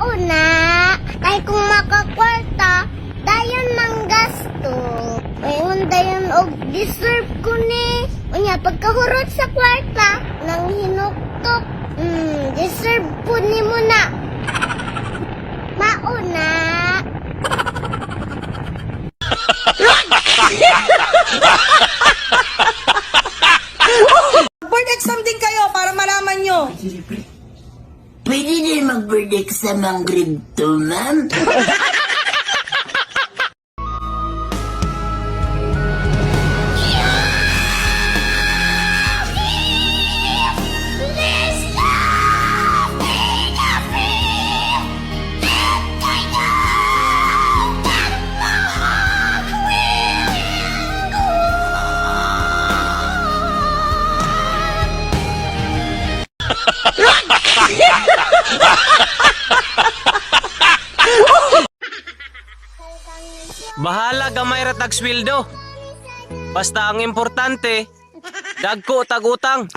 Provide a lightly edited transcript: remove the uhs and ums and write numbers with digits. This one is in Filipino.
Mauna, kay kung makakwarta, dayon mang gasto. Mayon dayon og deserve ko ni. Unya, pagkahurot sa kwarta, nang hinuktok, deserve po ni mo na. Mauna. Board exam din kayo para malaman nyo. Pwede din mag-board exam ang grade 2, ma'am? Bahala gamay ra tag sweldo. Basta ang importante, dagko tag utang.